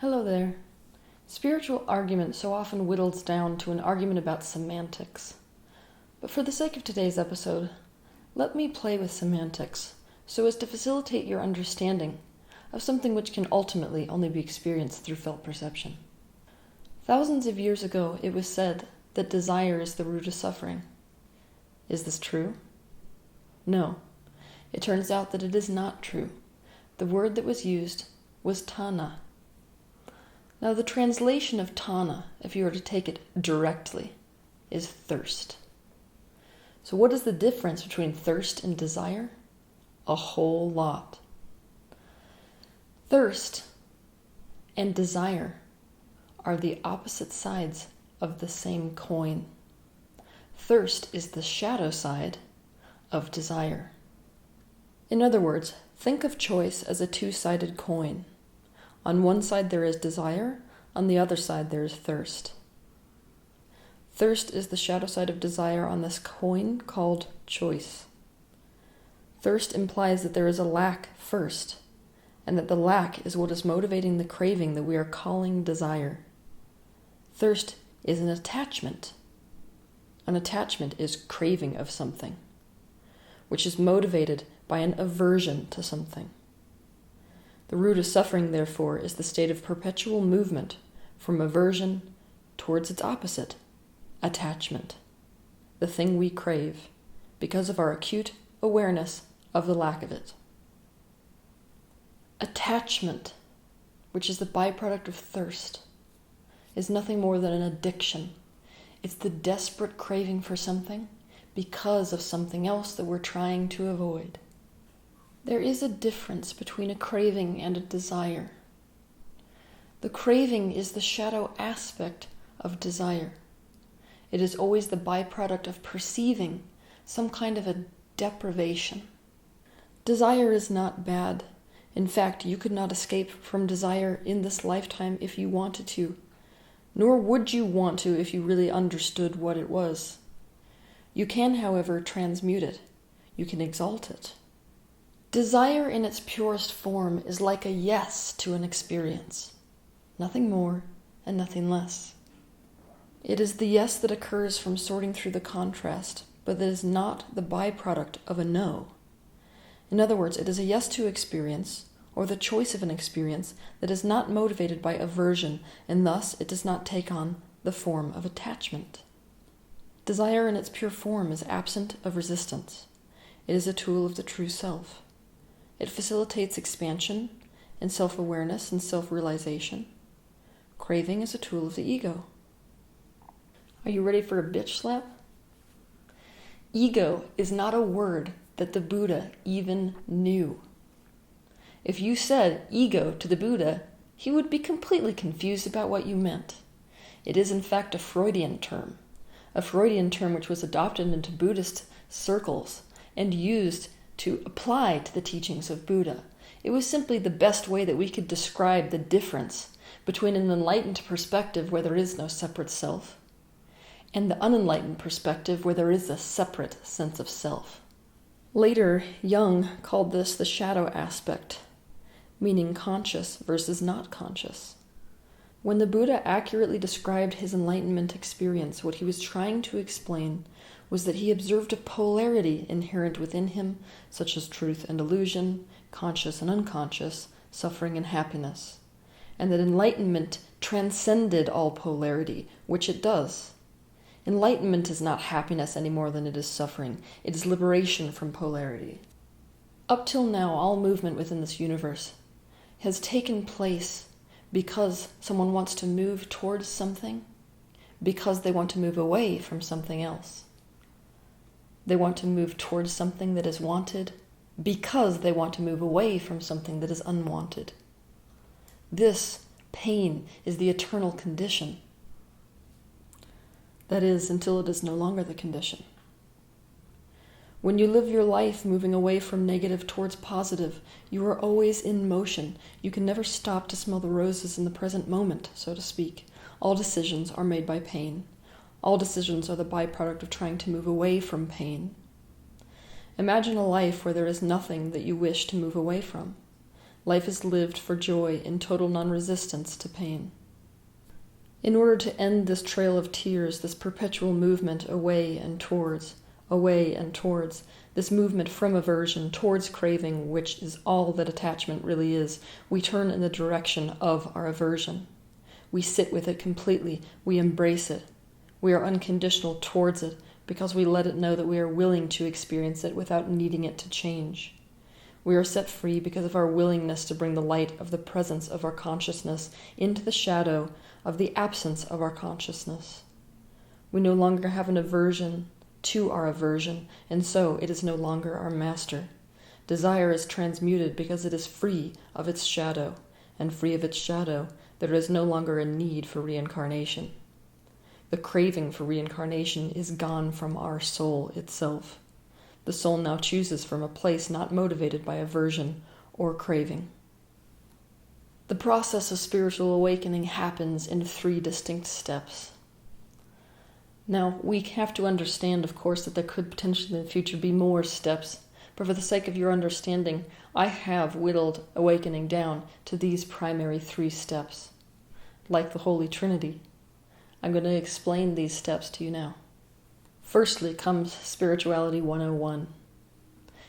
Hello there. Spiritual argument so often whittles down to an argument about semantics. But for the sake of today's episode, let me play with semantics so as to facilitate your understanding of something which can ultimately only be experienced through felt perception. Thousands of years ago, it was said that desire is the root of suffering. Is this true? No. It turns out that it is not true. The word that was used was tana. Now, the translation of tana, if you were to take it directly, is thirst. So what is the difference between thirst and desire? A whole lot. Thirst and desire are the opposite sides of the same coin. Thirst is the shadow side of desire. In other words, think of choice as a two-sided coin. On one side there is desire, on the other side there is thirst. Thirst is the shadow side of desire on this coin called choice. Thirst implies that there is a lack first, and that the lack is what is motivating the craving that we are calling desire. Thirst is an attachment. An attachment is craving of something, which is motivated by an aversion to something. The root of suffering, therefore, is the state of perpetual movement from aversion towards its opposite, attachment, the thing we crave, because of our acute awareness of the lack of it. Attachment, which is the byproduct of thirst, is nothing more than an addiction. It's the desperate craving for something because of something else that we're trying to avoid. There is a difference between a craving and a desire. The craving is the shadow aspect of desire. It is always the byproduct of perceiving some kind of a deprivation. Desire is not bad. In fact, you could not escape from desire in this lifetime if you wanted to, nor would you want to if you really understood what it was. You can, however, transmute it. You can exalt it. Desire in its purest form is like a yes to an experience. Nothing more and nothing less. It is the yes that occurs from sorting through the contrast, but that is not the byproduct of a no. In other words, it is a yes to experience, or the choice of an experience, that is not motivated by aversion, and thus it does not take on the form of attachment. Desire in its pure form is absent of resistance. It is a tool of the true self. It facilitates expansion and self-awareness and self-realization. Craving is a tool of the ego. Are you ready for a bitch slap? Ego is not a word that the Buddha even knew. If you said ego to the Buddha, he would be completely confused about what you meant. It is in fact a Freudian term which was adopted into Buddhist circles and used to apply to the teachings of Buddha. It was simply the best way that we could describe the difference between an enlightened perspective where there is no separate self and the unenlightened perspective where there is a separate sense of self. Later, Jung called this the shadow aspect, meaning conscious versus not conscious. When the Buddha accurately described his enlightenment experience, what he was trying to explain was that he observed a polarity inherent within him, such as truth and illusion, conscious and unconscious, suffering and happiness, and that enlightenment transcended all polarity, which it does. Enlightenment is not happiness any more than it is suffering. It is liberation from polarity. Up till now, all movement within this universe has taken place because someone wants to move towards something, because they want to move away from something else. They want to move towards something that is wanted because they want to move away from something that is unwanted. This pain is the eternal condition. That is, until it is no longer the condition. When you live your life moving away from negative towards positive, you are always in motion. You can never stop to smell the roses in the present moment, so to speak. All decisions are made by pain. All decisions are the byproduct of trying to move away from pain. Imagine a life where there is nothing that you wish to move away from. Life is lived for joy in total non-resistance to pain. In order to end this trail of tears, this perpetual movement away and towards, this movement from aversion towards craving, which is all that attachment really is, we turn in the direction of our aversion. We sit with it completely. We embrace it. We are unconditional towards it because we let it know that we are willing to experience it without needing it to change. We are set free because of our willingness to bring the light of the presence of our consciousness into the shadow of the absence of our consciousness. We no longer have an aversion to our aversion, and so it is no longer our master. Desire is transmuted because it is free of its shadow, and free of its shadow, there is no longer a need for reincarnation. The craving for reincarnation is gone from our soul itself. The soul now chooses from a place not motivated by aversion or craving. The process of spiritual awakening happens in 3 distinct steps. Now, we have to understand, of course, that there could potentially in the future be more steps, but for the sake of your understanding, I have whittled awakening down to these primary 3 steps. Like the Holy Trinity, I'm going to explain these steps to you now. Firstly comes Spirituality 101.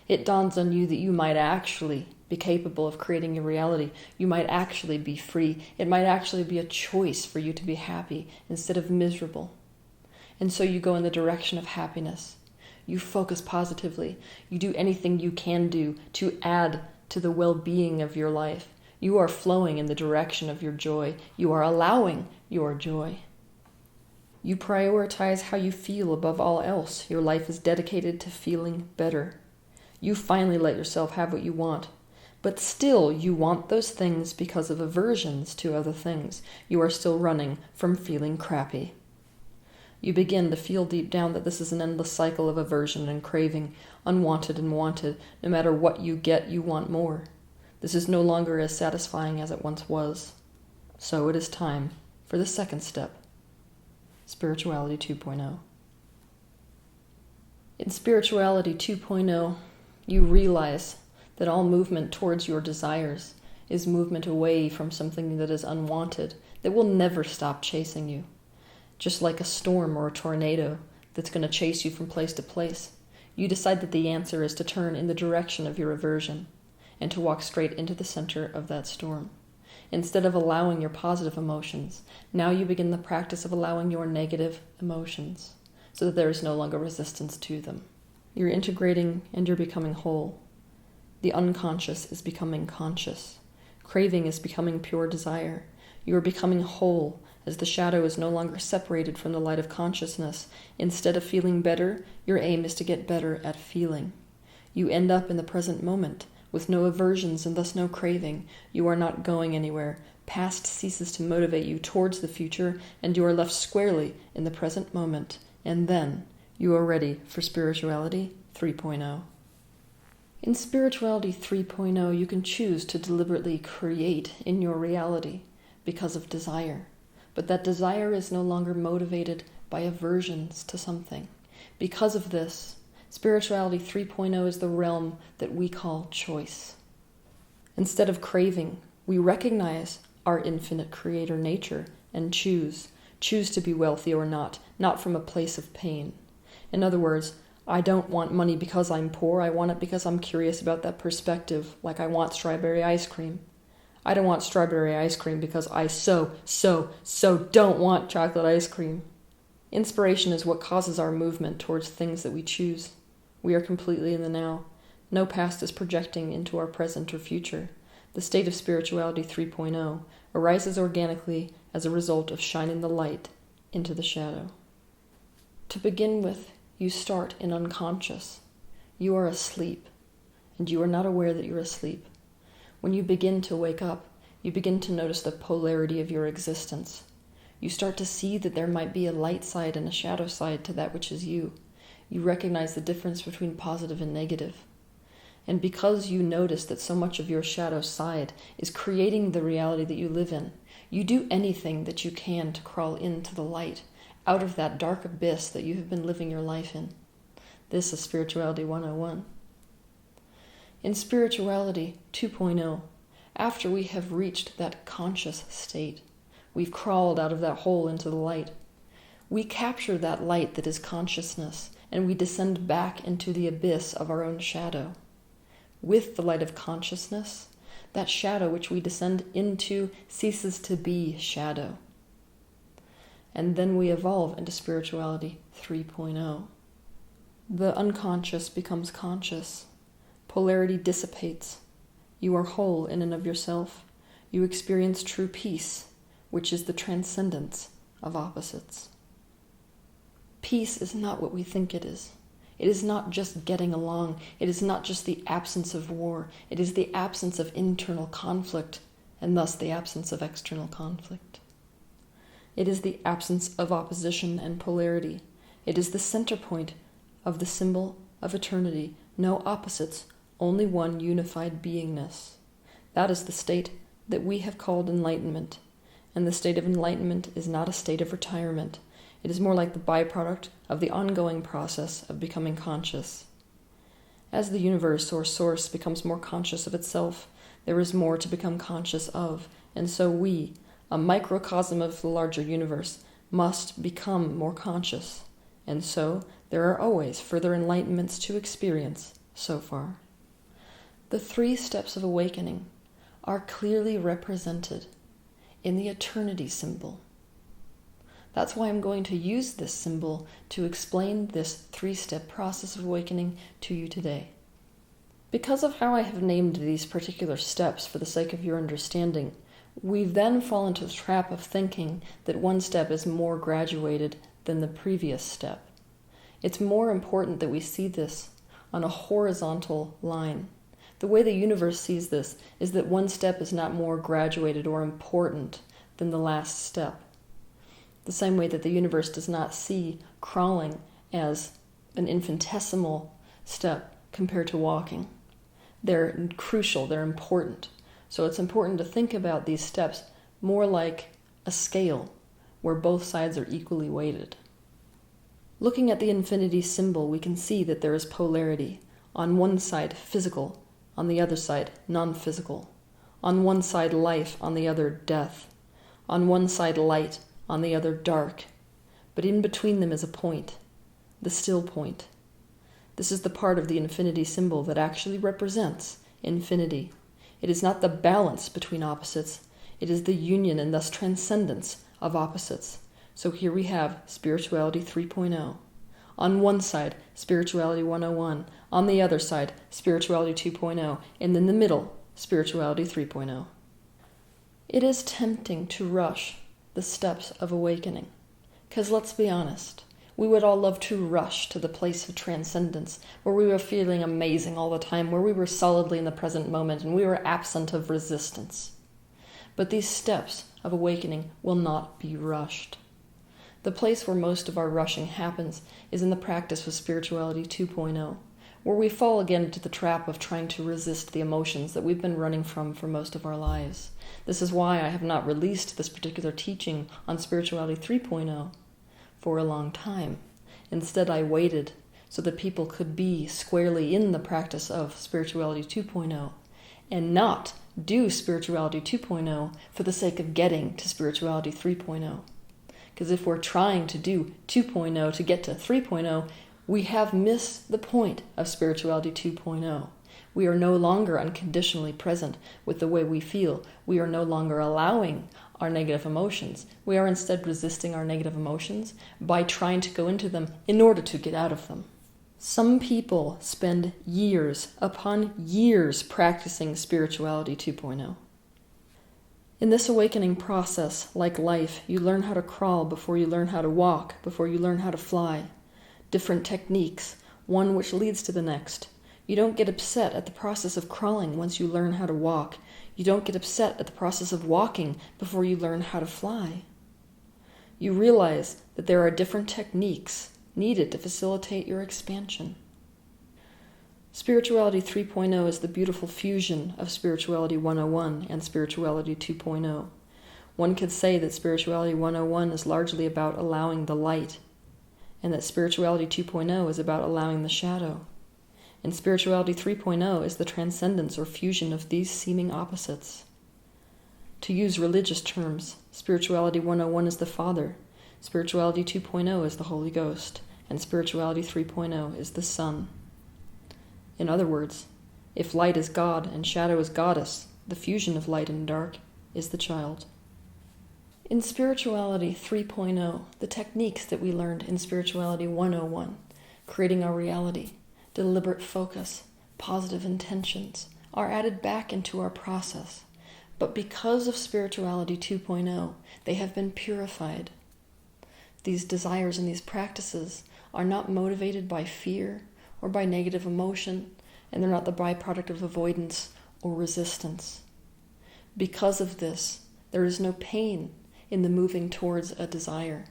It dawns on you that you might actually be capable of creating your reality. You might actually be free. It might actually be a choice for you to be happy instead of miserable. And so you go in the direction of happiness. You focus positively. You do anything you can do to add to the well-being of your life. You are flowing in the direction of your joy. You are allowing your joy. You prioritize how you feel above all else. Your life is dedicated to feeling better. You finally let yourself have what you want. But still, you want those things because of aversions to other things. You are still running from feeling crappy. You begin to feel deep down that this is an endless cycle of aversion and craving, unwanted and wanted. No matter what you get, you want more. This is no longer as satisfying as it once was. So it is time for the second step. Spirituality 2.0. In Spirituality 2.0, you realize that all movement towards your desires is movement away from something that is unwanted, that will never stop chasing you. Just like a storm or a tornado that's going to chase you from place to place, you decide that the answer is to turn in the direction of your aversion and to walk straight into the center of that storm. Instead of allowing your positive emotions, now you begin the practice of allowing your negative emotions so that there is no longer resistance to them. You're integrating and you're becoming whole. The unconscious is becoming conscious. Craving is becoming pure desire. You are becoming whole as the shadow is no longer separated from the light of consciousness. Instead of feeling better, your aim is to get better at feeling. You end up in the present moment, with no aversions and thus no craving. You are not going anywhere. Past ceases to motivate you towards the future, and you are left squarely in the present moment. And then you are ready for Spirituality 3.0. In Spirituality 3.0, you can choose to deliberately create in your reality because of desire. But that desire is no longer motivated by aversions to something. Because of this, Spirituality 3.0 is the realm that we call choice. Instead of craving, we recognize our infinite creator nature and choose to be wealthy or not from a place of pain. In other words, I don't want money because I'm poor, I want it because I'm curious about that perspective, like I want strawberry ice cream. I don't want strawberry ice cream because I so don't want chocolate ice cream. Inspiration is what causes our movement towards things that we choose. We are completely in the now. No past is projecting into our present or future. The state of Spirituality 3.0 arises organically as a result of shining the light into the shadow. To begin with, you start in unconscious. You are asleep, and you are not aware that you're asleep. When you begin to wake up, you begin to notice the polarity of your existence. You start to see that there might be a light side and a shadow side to that which is you. You recognize the difference between positive and negative. And because you notice that so much of your shadow side is creating the reality that you live in, you do anything that you can to crawl into the light, out of that dark abyss that you have been living your life in. This is Spirituality 101. In Spirituality 2.0, after we have reached that conscious state. We've crawled out of that hole into the light. We capture that light that is consciousness, and we descend back into the abyss of our own shadow. With the light of consciousness, that shadow which we descend into ceases to be shadow. And then we evolve into spirituality 3.0. The unconscious becomes conscious. Polarity dissipates. You are whole in and of yourself. You experience true peace, which is the transcendence of opposites. Peace is not what we think it is. It is not just getting along. It is not just the absence of war. It is the absence of internal conflict, and thus the absence of external conflict. It is the absence of opposition and polarity. It is the center point of the symbol of eternity. No opposites, only one unified beingness. That is the state that we have called enlightenment. And the state of enlightenment is not a state of retirement. It is more like the byproduct of the ongoing process of becoming conscious. As the universe or source becomes more conscious of itself, there is more to become conscious of, and so we, a microcosm of the larger universe, must become more conscious. And so there are always further enlightenments to experience so far. The 3 steps of awakening are clearly represented in the eternity symbol. That's why I'm going to use this symbol to explain this 3-step process of awakening to you today. Because of how I have named these particular steps for the sake of your understanding, we then fall into the trap of thinking that one step is more graduated than the previous step. It's more important that we see this on a horizontal line. The way the universe sees this is that one step is not more graduated or important than the last step. The same way that the universe does not see crawling as an infinitesimal step compared to walking. They're crucial, they're important. So it's important to think about these steps more like a scale where both sides are equally weighted. Looking at the infinity symbol, we can see that there is polarity. On one side, physical. On the other side, non-physical. On one side, life. On the other, death. On one side, light. On the other, dark. But in between them is a point, the still point. This is the part of the infinity symbol that actually represents infinity. It is not the balance between opposites. It is the union and thus transcendence of opposites. So here we have spirituality 3.0. On one side, spirituality 101. On the other side, spirituality 2.0. And in the middle, spirituality 3.0. It is tempting to rush the steps of awakening. Because let's be honest, we would all love to rush to the place of transcendence, where we were feeling amazing all the time, where we were solidly in the present moment, and we were absent of resistance. But these steps of awakening will not be rushed. The place where most of our rushing happens is in the practice of spirituality 2.0, where we fall again into the trap of trying to resist the emotions that we've been running from for most of our lives. This is why I have not released this particular teaching on spirituality 3.0 for a long time. Instead, I waited so that people could be squarely in the practice of spirituality 2.0 and not do spirituality 2.0 for the sake of getting to spirituality 3.0. Because if we're trying to do 2.0 to get to 3.0, we have missed the point of spirituality 2.0. We are no longer unconditionally present with the way we feel. We are no longer allowing our negative emotions. We are instead resisting our negative emotions by trying to go into them in order to get out of them. Some people spend years upon years practicing spirituality 2.0. In this awakening process, like life, you learn how to crawl before you learn how to walk, before you learn how to fly. Different techniques, one which leads to the next. You don't get upset at the process of crawling once you learn how to walk. You don't get upset at the process of walking before you learn how to fly. You realize that there are different techniques needed to facilitate your expansion. Spirituality 3.0 is the beautiful fusion of spirituality 101 and spirituality 2.0. One could say that spirituality 101 is largely about allowing the light, and that spirituality 2.0 is about allowing the shadow. And spirituality 3.0 is the transcendence or fusion of these seeming opposites. To use religious terms, spirituality 101 is the Father, spirituality 2.0 is the Holy Ghost, and spirituality 3.0 is the Son. In other words, if light is God and shadow is goddess, the fusion of light and dark is the child. In spirituality 3.0, the techniques that we learned in spirituality 101, creating our reality, deliberate focus, positive intentions, are added back into our process. But because of spirituality 2.0, they have been purified. These desires and these practices are not motivated by fear or by negative emotion, and they're not the byproduct of avoidance or resistance. Because of this, there is no pain in the moving towards a desire,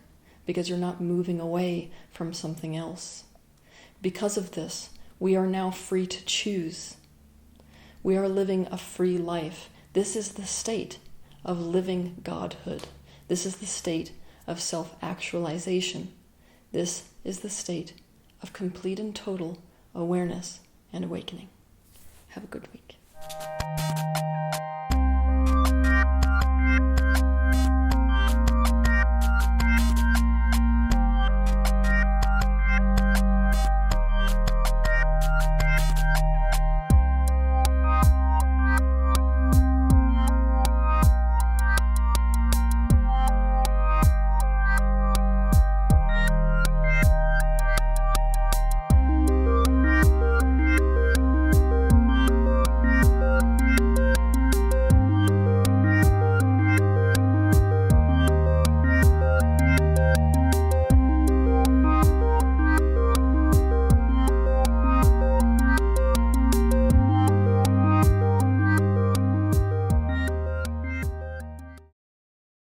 because you're not moving away from something else. Because of this, we are now free to choose. We are living a free life. This is the state of living godhood. This is the state of self-actualization. This is the state of complete and total awareness and awakening. Have a good week.